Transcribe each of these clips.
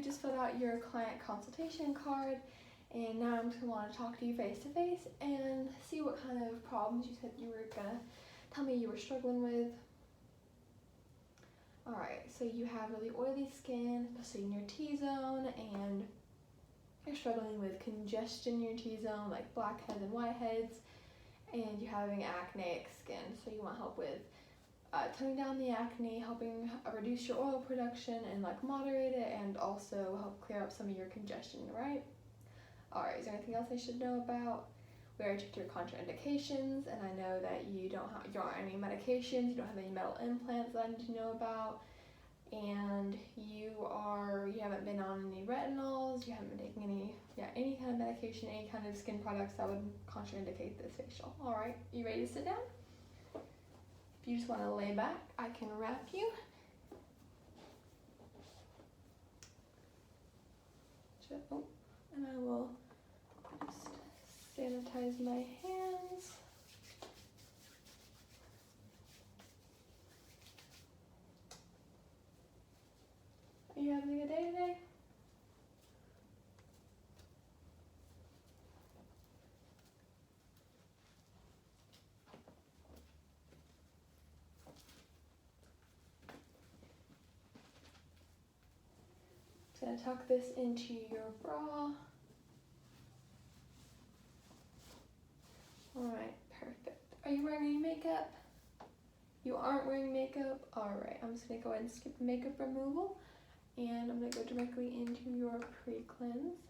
just filled out your client consultation card, and now I'm just want to talk to you face to face and see what kind of problems you said you were gonna tell me you were struggling with. Alright, so you have really oily skin, especially in your T-zone, and you're struggling with congestion in your T-zone, like blackheads and whiteheads, and you're having acneic skin, so you want help with toning down the acne, helping reduce your oil production and like moderate it, and also help clear up some of your congestion, right? Alright, is there anything else I should know about? We already checked your contraindications, and I know that you don't have any medications, you don't have any metal implants that I need to know about, and you haven't been on any retinols, you haven't been taking any kind of medication, any kind of skin products that would contraindicate this facial. Alright, you ready to sit down? If you just want to lay back, I can wrap you. And I will just sanitize my hands. Are you having a good day today? I'm going to tuck this into your bra. Alright, perfect. Are you wearing any makeup? You aren't wearing makeup? Alright, I'm just going to go ahead and skip makeup removal, and I'm going to go directly into your pre-cleanse.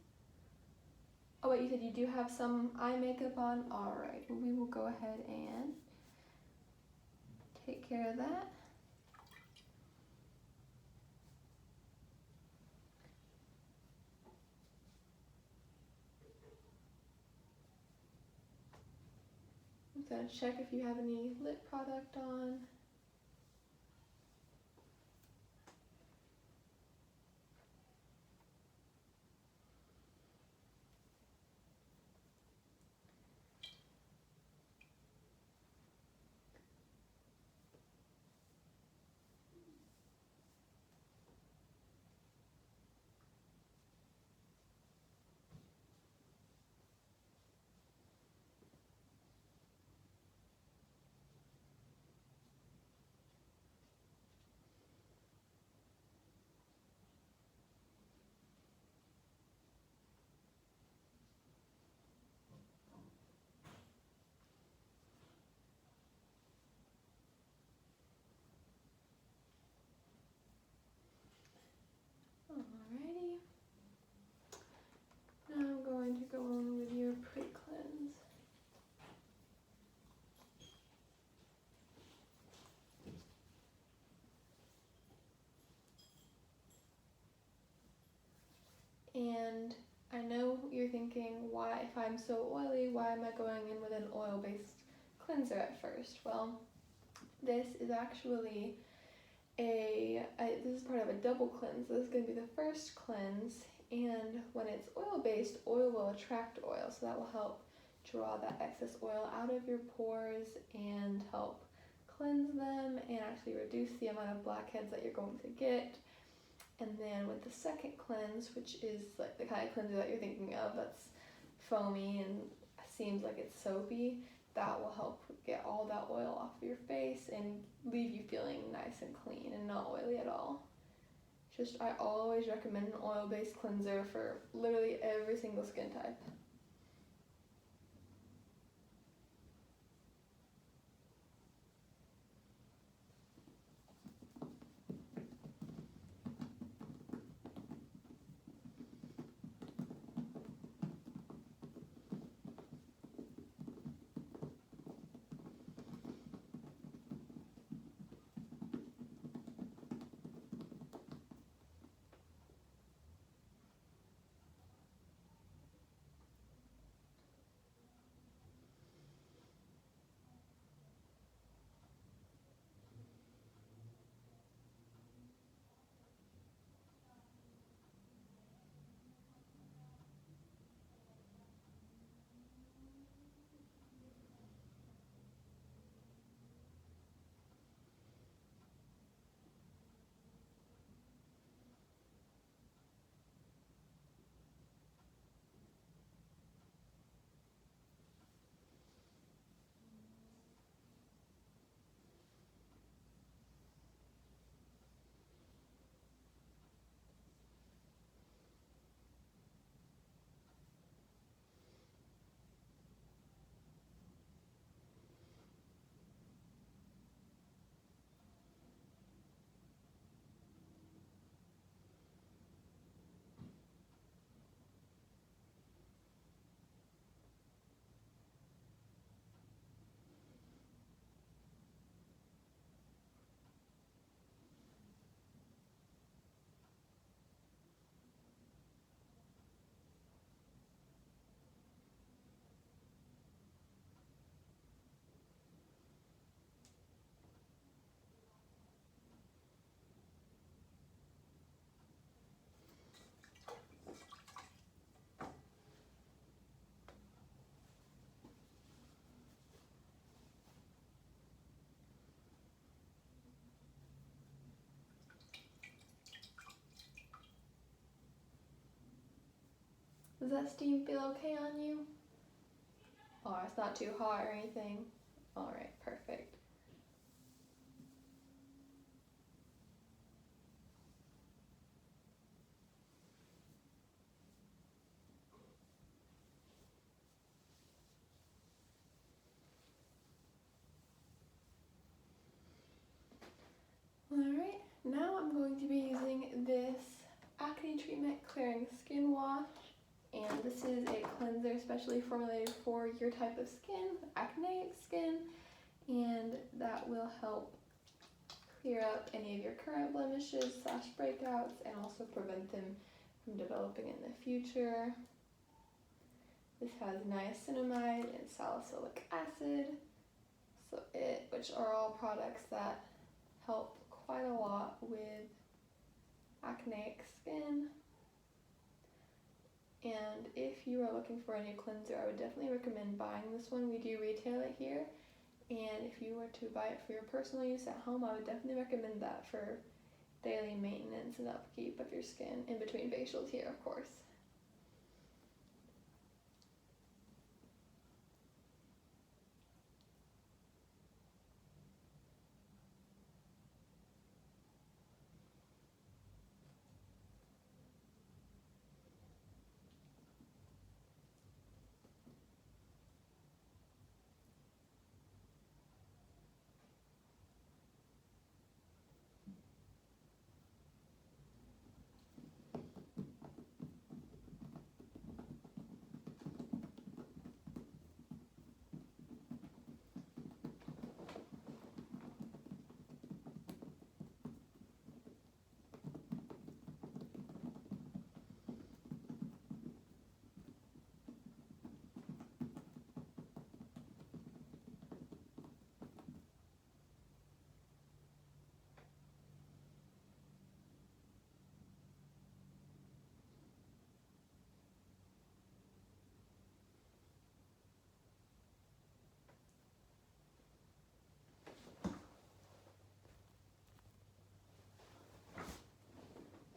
Oh wait, you said you do have some eye makeup on? Alright, well, we will go ahead and take care of that. I'm going to check if you have any lip product on. Alrighty. Now I'm going to go on with your pre-cleanse. And I know you're thinking, why, if I'm so oily, why am I going in with an oil-based cleanser at first? Well, this is actually this is part of a double cleanse. This is going to be the first cleanse, and when it's oil-based, oil will attract oil, so that will help draw that excess oil out of your pores and help cleanse them and actually reduce the amount of blackheads that you're going to get. And then with the second cleanse, which is like the kind of cleanser that you're thinking of, that's foamy and seems like it's soapy, that will help get all that oil off of your face and leave you feeling nice and clean and not oily at all. I always recommend an oil-based cleanser for literally every single skin type. Does that steam feel okay on you? Oh, it's not too hot or anything. Alright, perfect. Alright, now I'm going to be using this Acne Treatment Clearing Skin Wash. And this is a cleanser specially formulated for your type of skin, acneic skin, and that will help clear up any of your current blemishes / breakouts and also prevent them from developing in the future. This has niacinamide and salicylic acid, which are all products that help quite a lot with acneic skin. And if you are looking for a new cleanser, I would definitely recommend buying this one. We do retail it here. And if you were to buy it for your personal use at home, I would definitely recommend that for daily maintenance and upkeep of your skin in between facials here, of course.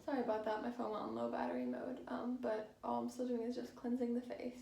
Sorry about that, my phone went on low battery mode, but all I'm still doing is just cleansing the face.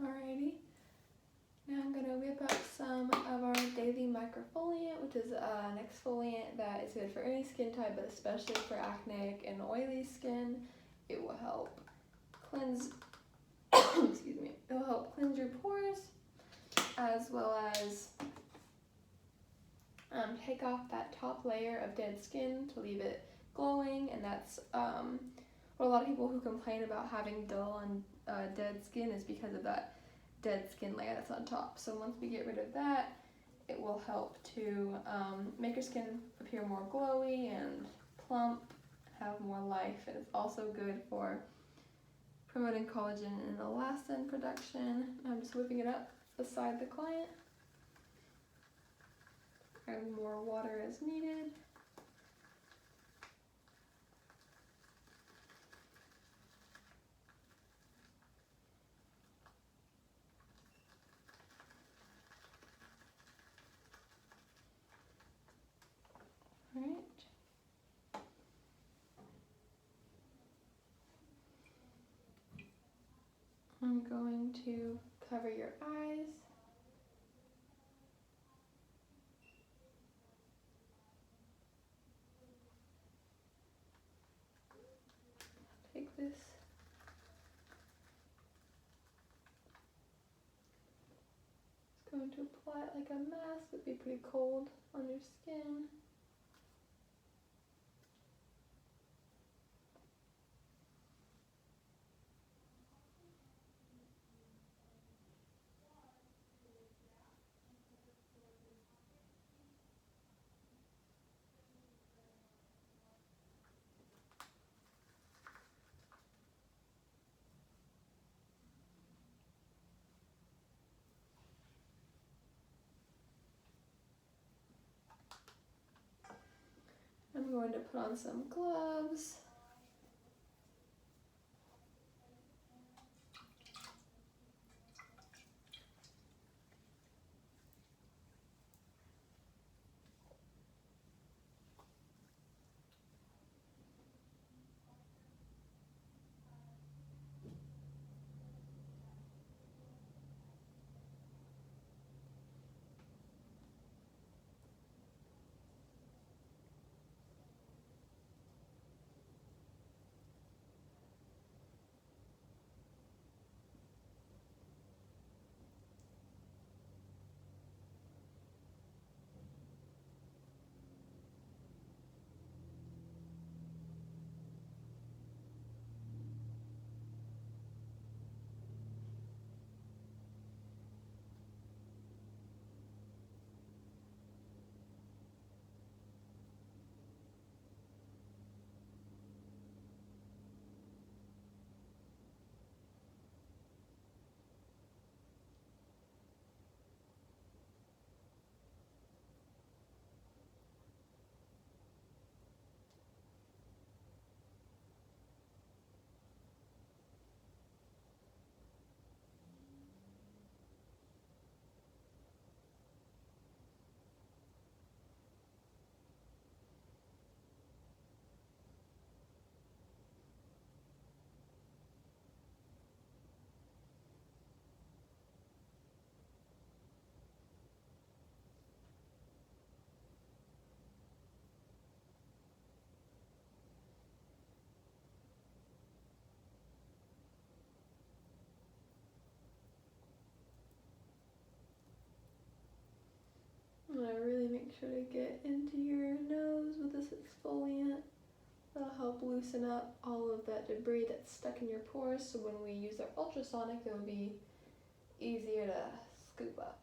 Alrighty, now I'm going to whip up some of our daily microfoliant, which is an exfoliant that is good for any skin type, but especially for acneic and oily skin. It will help cleanse, excuse me, it will help cleanse your pores, as well as take off that top layer of dead skin to leave it glowing, and that's what a lot of people who complain about having dull and dead skin is because of that dead skin layer that's on top. So once we get rid of that, it will help to make your skin appear more glowy and plump, have more life, and it's also good for promoting collagen and elastin production. I'm just whipping it up beside the client. Add more water as needed. All right. I'm going to cover your eyes. Take this. It's going to apply it like a mask. It'd be pretty cold on your skin. I'm going to put on some gloves. And I really make sure to get into your nose with this exfoliant. That'll help loosen up all of that debris that's stuck in your pores, so when we use our ultrasonic, it'll be easier to scoop up.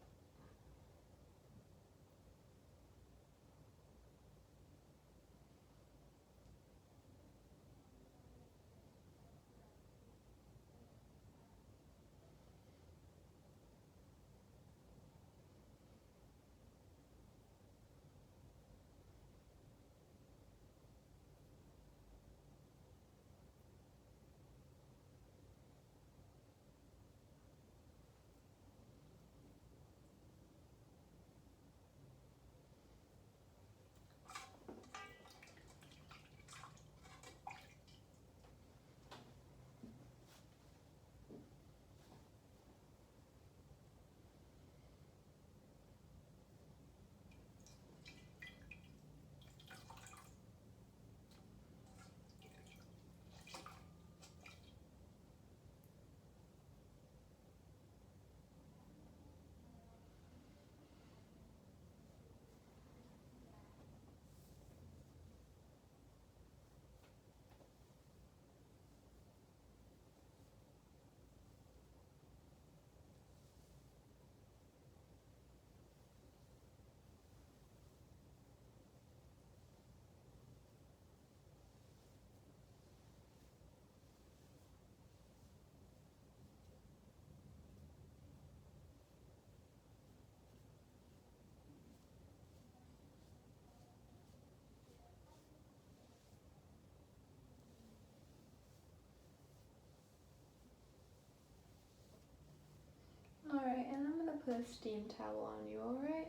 put a steam towel on you, alright?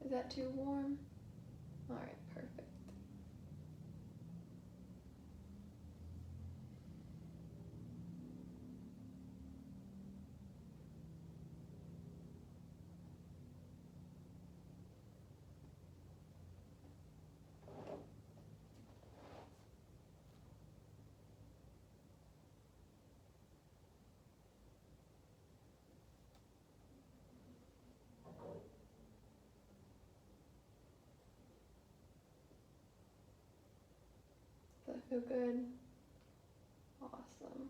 Is that too warm? Alright, perfect. Does that feel good? Awesome.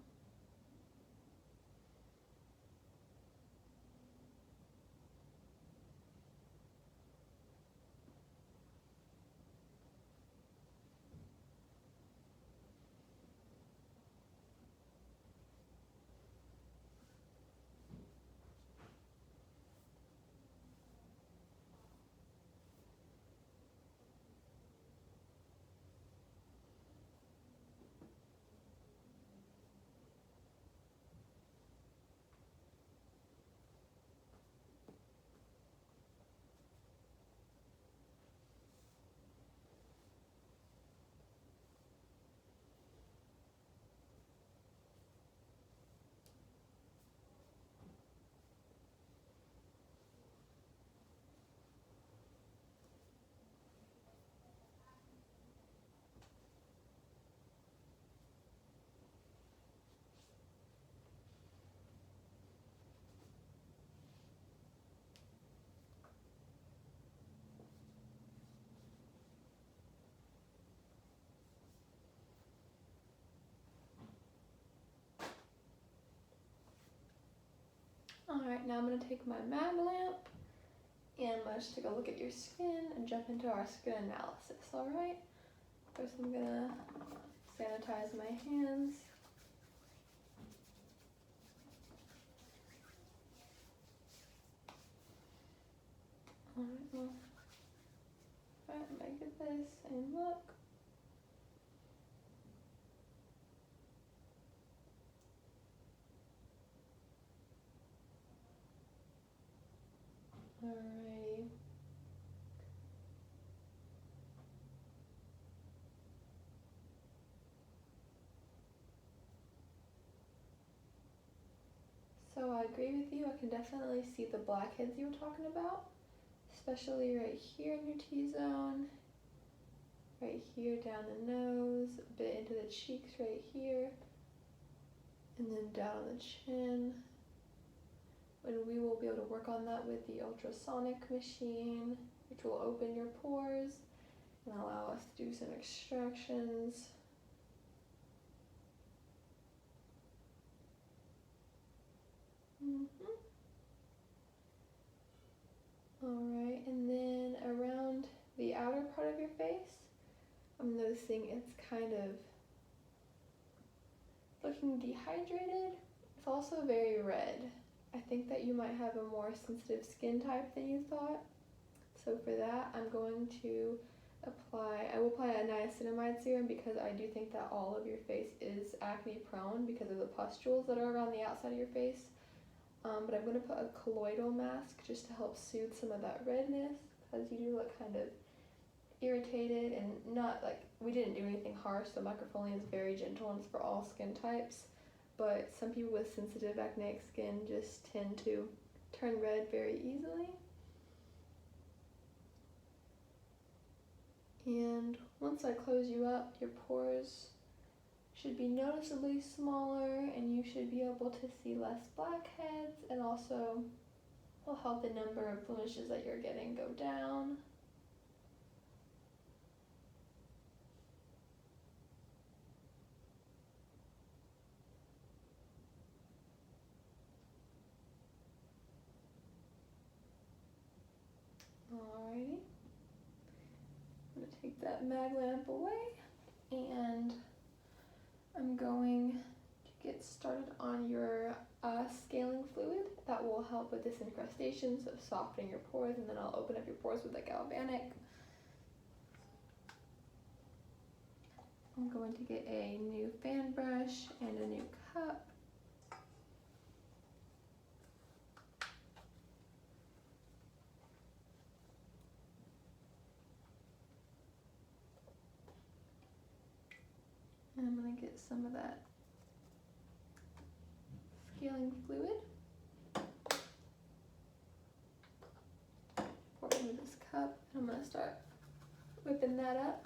Alright, now I'm going to take my mag lamp and I'm going to just take a look at your skin and jump into our skin analysis, alright? First I'm going to sanitize my hands. Alright, well, I'm going to get this and look. Alrighty. So I agree with you, I can definitely see the blackheads you were talking about, especially right here in your T-zone, right here down the nose, a bit into the cheeks right here, and then down on the chin. And we will be able to work on that with the ultrasonic machine, which will open your pores and allow us to do some extractions. Alright, and then around the outer part of your face, I'm noticing it's kind of looking dehydrated. It's also very red. I think that you might have a more sensitive skin type than you thought. So for that, I will apply a niacinamide serum because I do think that all of your face is acne prone because of the pustules that are around the outside of your face. But I'm going to put a colloidal mask just to help soothe some of that redness because you do look kind of irritated and not like, we didn't do anything harsh, so microfoliant is very gentle and it's for all skin types. But some people with sensitive acneic skin just tend to turn red very easily. And once I close you up, your pores should be noticeably smaller and you should be able to see less blackheads, and also will help the number of blemishes that you're getting go down. Alrighty. I'm going to take that mag lamp away, and I'm going to get started on your scaling fluid that will help with disincrustation, so softening your pores, and then I'll open up your pores with the galvanic. I'm going to get a new fan brush and a new cup. And I'm going to get some of that scaling fluid. Pour it into this cup, and I'm going to start whipping that up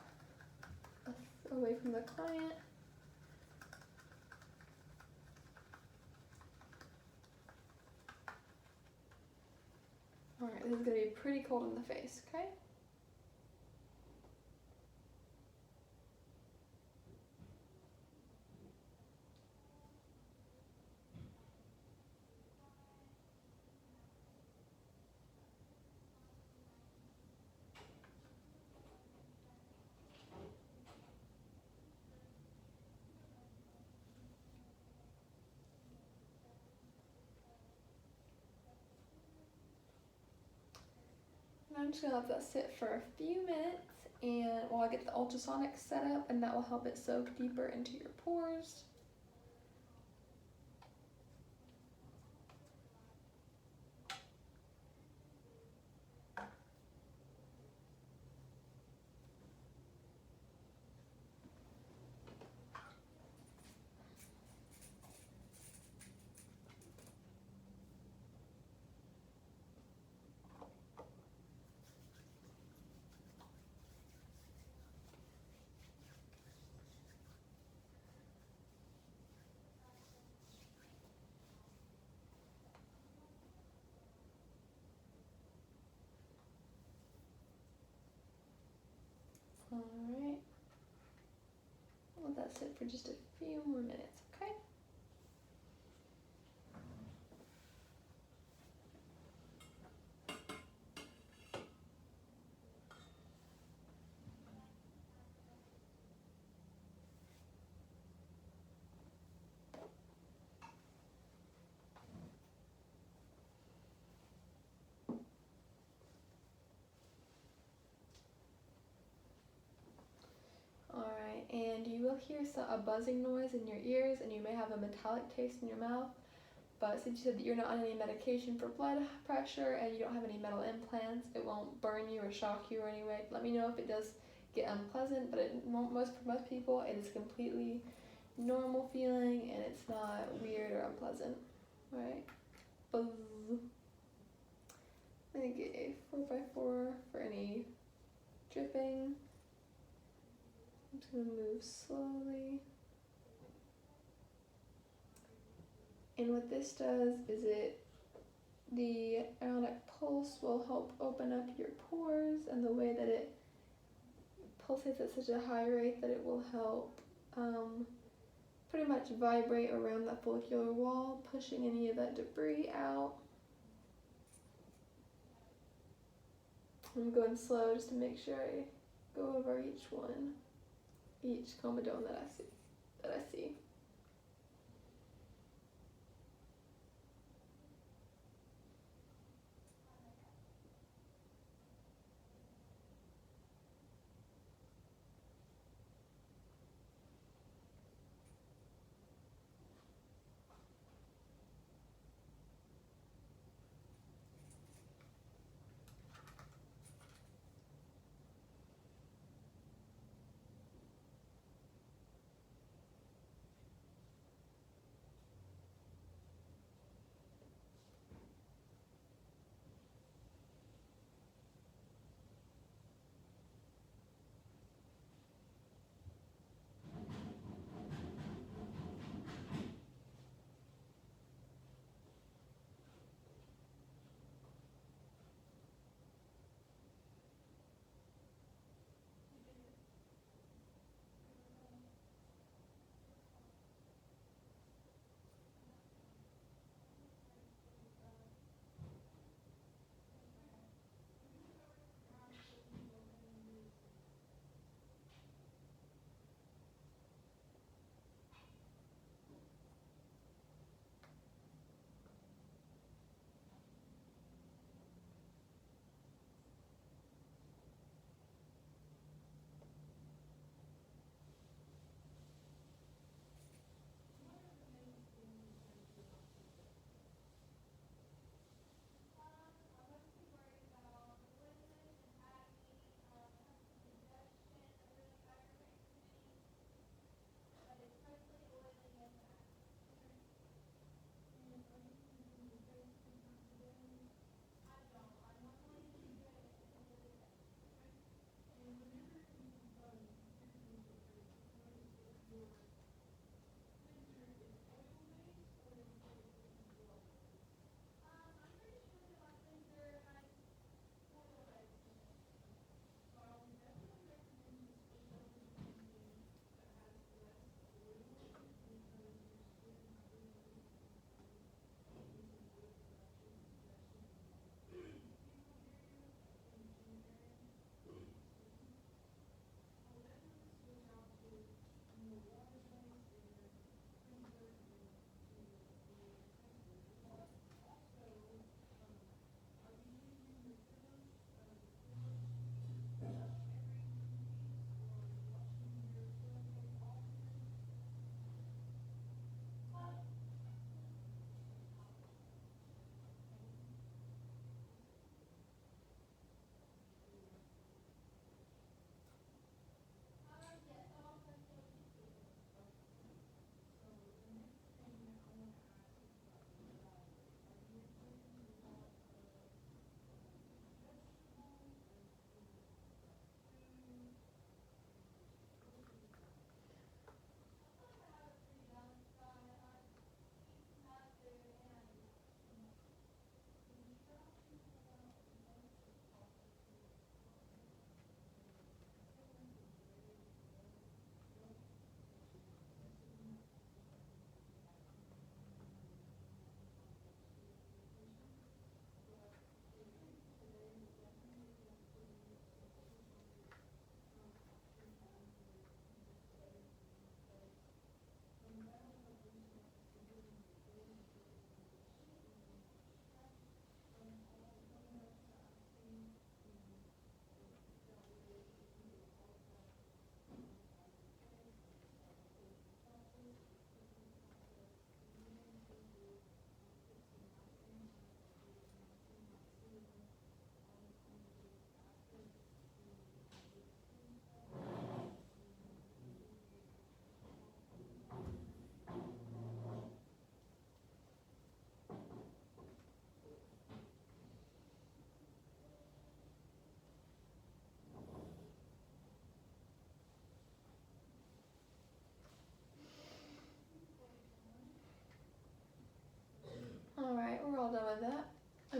away from the client. Alright, this is going to be pretty cold in the face, okay? I'm just gonna let that sit for a few minutes, and while I get the ultrasonic set up, and that will help it soak deeper into your pores. Alright. Let that sit for just a few more minutes, okay? Alright, and you will hear a buzzing noise in your ears, and you may have a metallic taste in your mouth. But since you said that you're not on any medication for blood pressure and you don't have any metal implants, it won't burn you or shock you or any way. Let me know if it does get unpleasant, but it won't. For most people, it is completely normal feeling, and it's not weird or unpleasant. Alright. Buzz. I'm gonna get a 4x4 for any dripping. I'm just gonna move slowly. And what this does is the ionic pulse will help open up your pores, and the way that it pulsates at such a high rate that it will help pretty much vibrate around that follicular wall, pushing any of that debris out. I'm going slow just to make sure I go over each comedone that I see.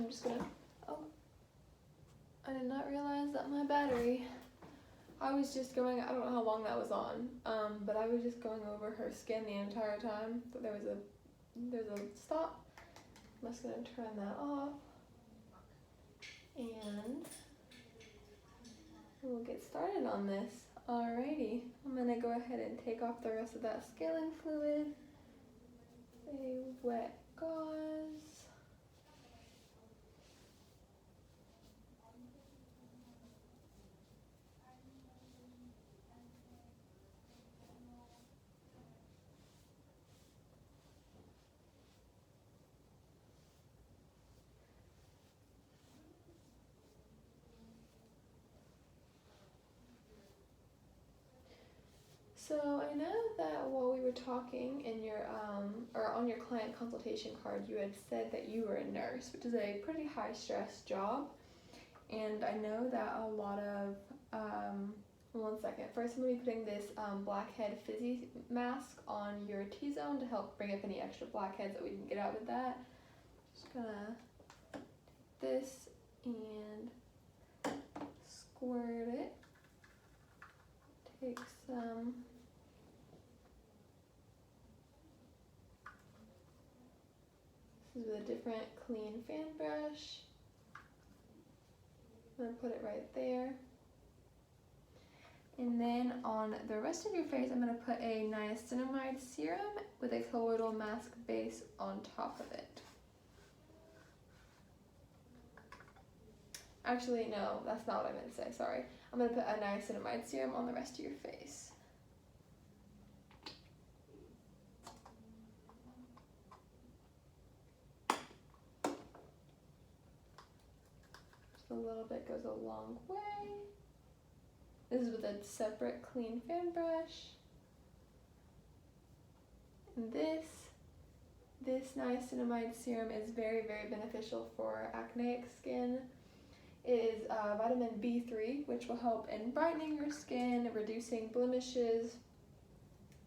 I'm just gonna, oh, I did not realize that my battery, I was just going, I don't know how long that was on, but I was just going over her skin the entire time. But there's a stop. I'm just gonna turn that off, and we'll get started on this. Alrighty, I'm gonna go ahead and take off the rest of that scaling fluid. A wet gauze. So I know that while we were talking in your or on your client consultation card, you had said that you were a nurse, which is a pretty high stress job. And I know that a lot of one second. First, I'm gonna be putting this blackhead fizzy mask on your T-zone to help bring up any extra blackheads that we can get out with that. Just gonna take this and squirt it. Take some. This is with a different clean fan brush. I'm going to put it right there. And then on the rest of your face, I'm going to put a niacinamide serum with a colloidal mask base on top of it. Actually, no, that's not what I meant to say, sorry. I'm going to put a niacinamide serum on the rest of your face. Just a little bit goes a long way. This is with a separate clean fan brush. And this niacinamide serum is very, very beneficial for acneic skin. It is vitamin B3, which will help in brightening your skin, reducing blemishes,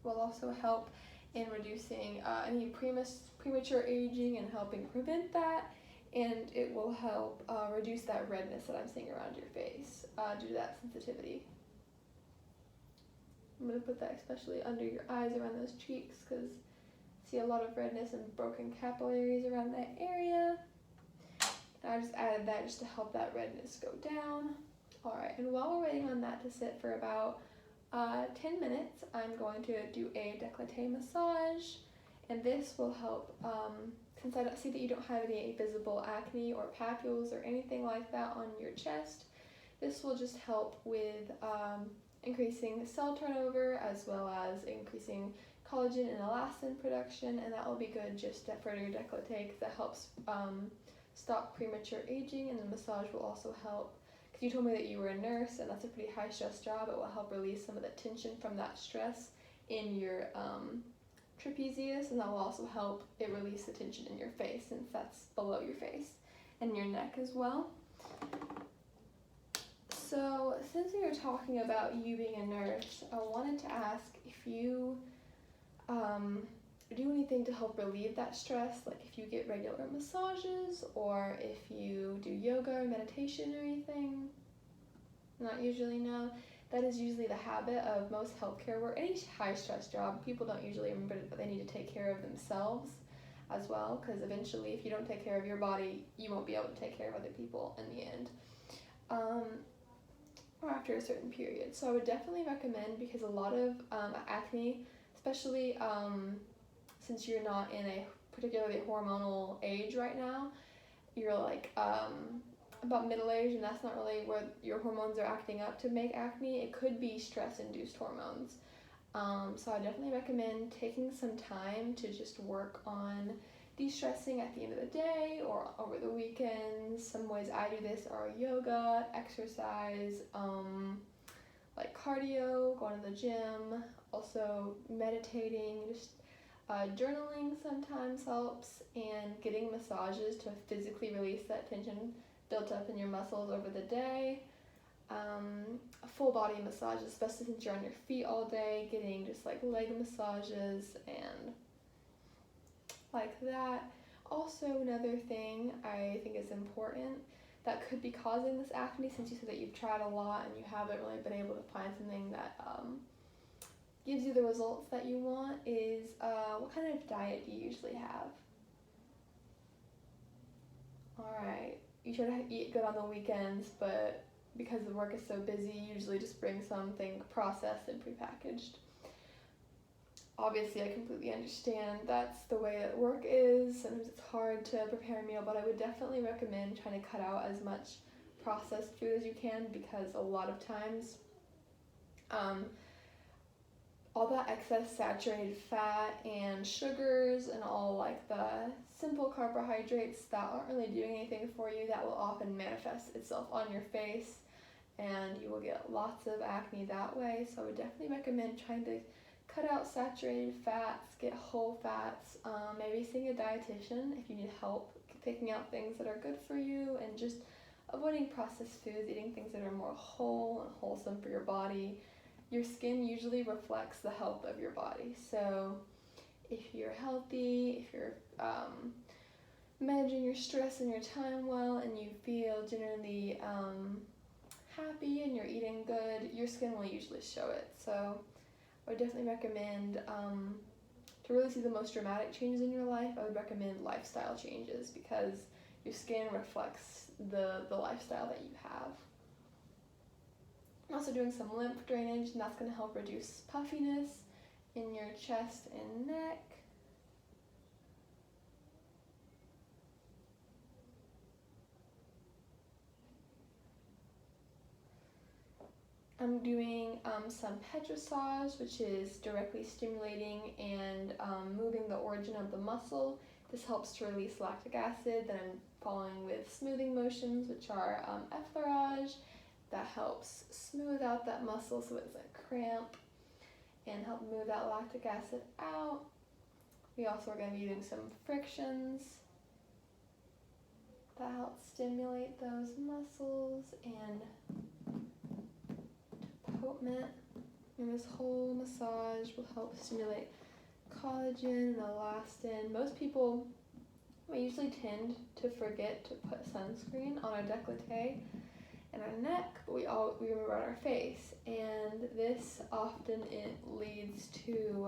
will also help in reducing any premature aging and helping prevent that, and it will help reduce that redness that I'm seeing around your face due to that sensitivity. I'm going to put that especially under your eyes, around those cheeks, because I see a lot of redness and broken capillaries around that area. And I just added that just to help that redness go down. Alright, and while we're waiting on that to sit for about 10 minutes, I'm going to do a décolleté massage, and this will help, since I see that you don't have any visible acne or papules or anything like that on your chest, this will just help with increasing cell turnover as well as increasing collagen and elastin production, and that will be good just for your décolleté because that helps stop premature aging, and the massage will also help, because you told me that you were a nurse and that's a pretty high stress job. It will help release some of the tension from that stress in your trapezius, and that will also help it release the tension in your face since that's below your face and your neck as well. So since we were talking about you being a nurse, I wanted to ask if you do anything to help relieve that stress, like if you get regular massages or if you do yoga or meditation or anything. Not usually, no. That is usually the habit of most healthcare work. Any high stress job, people don't usually remember that they need to take care of themselves as well, because eventually if you don't take care of your body, you won't be able to take care of other people in the end. Or after a certain period. So I would definitely recommend, because a lot of acne, especially since you're not in a particularly hormonal age right now, you're like about middle age, and that's not really where your hormones are acting up to make acne. It could be stress-induced hormones. So I definitely recommend taking some time to just work on de-stressing at the end of the day or over the weekends. Some ways I do this are yoga, exercise, like cardio, going to the gym, also meditating, just journaling sometimes helps, and getting massages to physically release that tension built up in your muscles over the day. A full body massage, especially since you're on your feet all day, getting just like leg massages and like that. Also, another thing I think is important that could be causing this acne, since you said that you've tried a lot and you haven't really been able to find something that gives you the results that you want, is what kind of diet do you usually have? Alright, you try to eat good on the weekends, but because the work is so busy, you usually just bring something processed and prepackaged. Obviously, I completely understand that's the way that work is. Sometimes it's hard to prepare a meal, but I would definitely recommend trying to cut out as much processed food as you can, because a lot of times all that excess saturated fat and sugars and all like the simple carbohydrates that aren't really doing anything for you, that will often manifest itself on your face, and you will get lots of acne that way. So I would definitely recommend trying to cut out saturated fats, get whole fats, maybe seeing a dietitian if you need help picking out things that are good for you, and just avoiding processed foods, eating things that are more whole and wholesome for your body. Your skin usually reflects the health of your body. So if you're healthy, if you're managing your stress and your time well, and you feel generally happy and you're eating good, your skin will usually show it. So I would definitely recommend, to really see the most dramatic changes in your life, I would recommend lifestyle changes, because your skin reflects the lifestyle that you have. I'm also doing some lymph drainage, and that's going to help reduce puffiness in your chest and neck. I'm doing some petrissage, which is directly stimulating and moving the origin of the muscle. This helps to release lactic acid. Then I'm following with smoothing motions, which are effleurage. That helps smooth out that muscle so it doesn't cramp and help move that lactic acid out. We also are going to be doing some frictions that help stimulate those muscles and development. And this whole massage will help stimulate collagen and elastin. Most people, we usually tend to forget to put sunscreen on our décolleté and our neck, but we remember on our face, and this often it leads to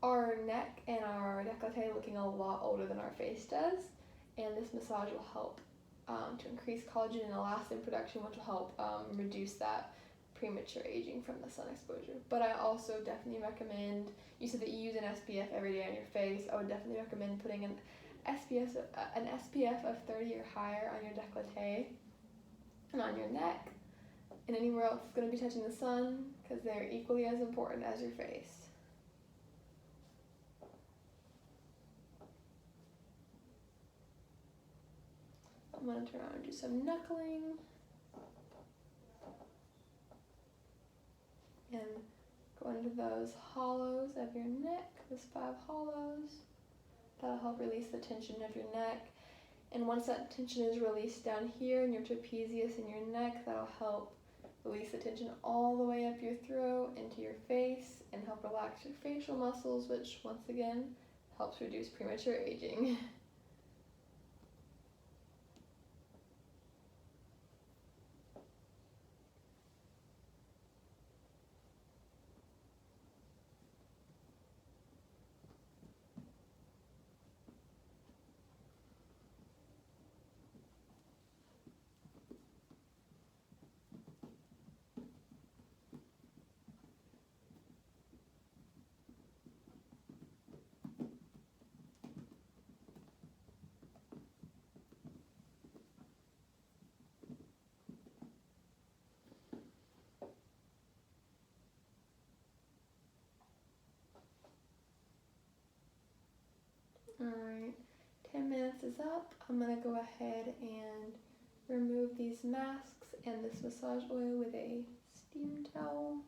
our neck and our décolleté looking a lot older than our face does, and this massage will help to increase collagen and elastin production, which will help reduce that premature aging from the sun exposure. But I also definitely recommend, you said that you use an SPF every day on your face, I would definitely recommend putting an SPF of 30 or higher on your décolleté and on your neck and anywhere else that's going to be touching the sun, because they're equally as important as your face. I'm going to turn around and do some knuckling and go into those hollows of your neck, those 5 hollows. That'll help release the tension of your neck. And once that tension is released down here in your trapezius and your neck, that'll help release the tension all the way up your throat into your face and help relax your facial muscles, which once again helps reduce premature aging. Alright, 10 minutes is up. I'm going to go ahead and remove these masks and this massage oil with a steam towel.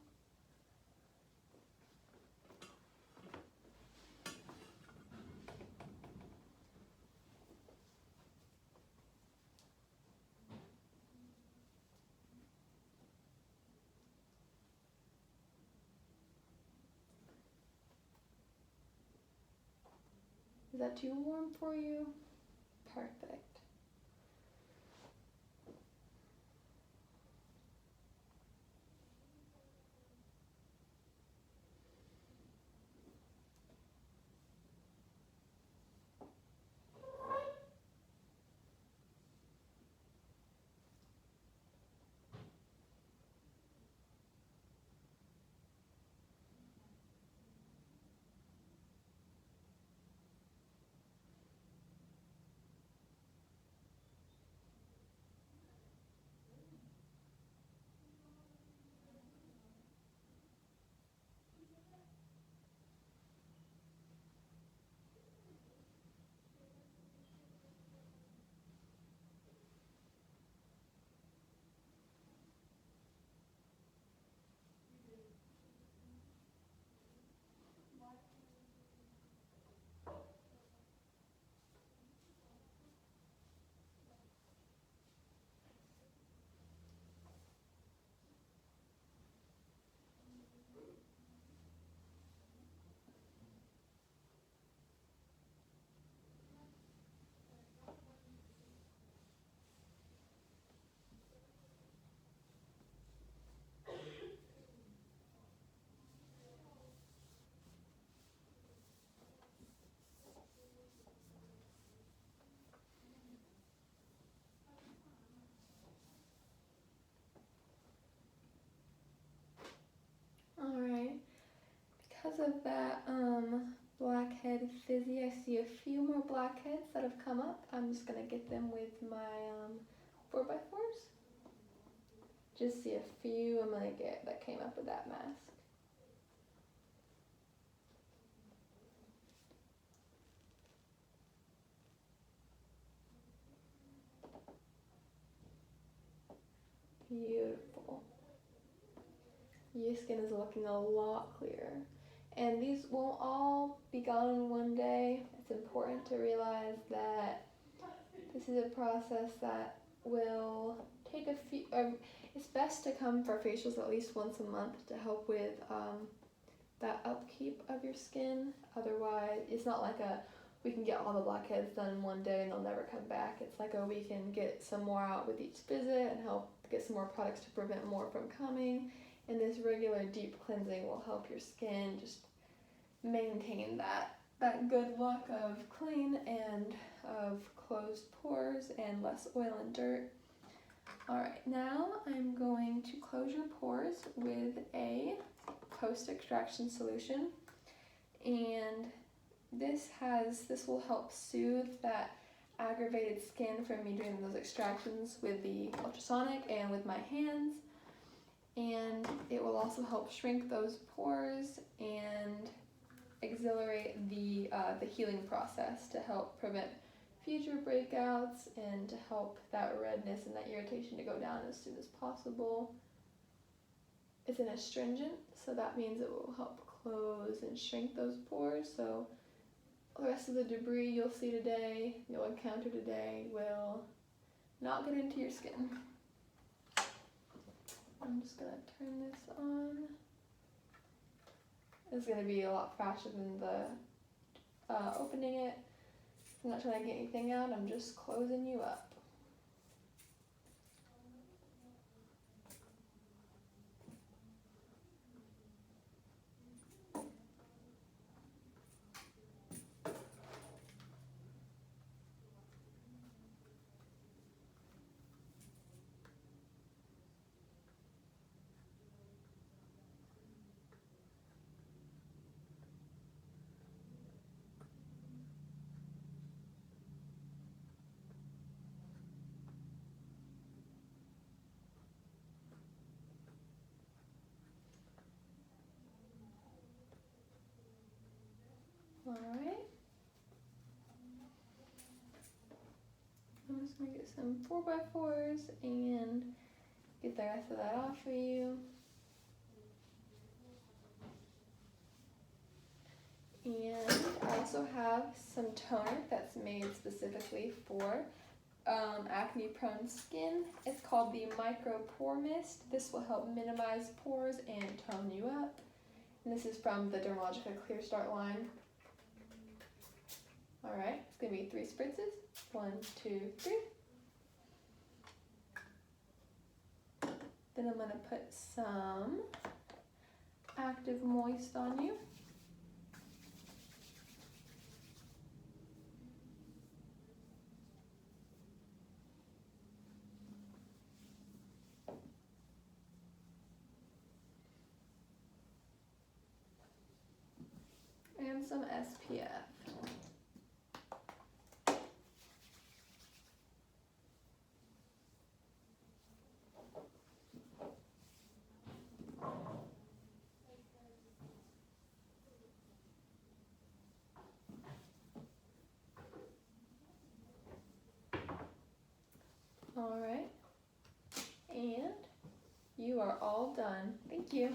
Is that too warm for you? Perfect. Alright, because of that blackhead fizzy, I see a few more blackheads that have come up. I'm just gonna get them with my 4x4s. Just see a few I'm gonna get that came up with that mask. Beautiful. Your skin is looking a lot clearer. And these won't all be gone in one day. It's important to realize that this is a process that will take a few, it's best to come for facials at least once a month to help with that upkeep of your skin. Otherwise, it's not like we can get all the blackheads done in one day and they'll never come back. It's like we can get some more out with each visit and help get some more products to prevent more from coming. And this regular deep cleansing will help your skin just maintain that good look of clean and of closed pores and less oil and dirt. Alright, now I'm going to close your pores with a post-extraction solution, and this will help soothe that aggravated skin from me doing those extractions with the ultrasonic and with my hands, and it will also help shrink those pores and accelerate the healing process to help prevent future breakouts and to help that redness and that irritation to go down as soon as possible. It's an astringent, so that means it will help close and shrink those pores, so the rest of the debris you'll encounter today will not get into your skin. I'm just gonna turn this on. It's gonna be a lot faster than the opening it. I'm not trying to get anything out, I'm just closing you up. Alright. I'm just gonna get some 4x4s and get the rest of that off for you. And I also have some toner that's made specifically for acne prone skin. It's called the Micro Pore Mist. This will help minimize pores and tone you up. And this is from the Dermalogica Clear Start line. All right, it's gonna be 3 spritzes. 1, 2, 3. Then I'm gonna put some Active Moist on you. And some SPF. All right, and you are all done. Thank you.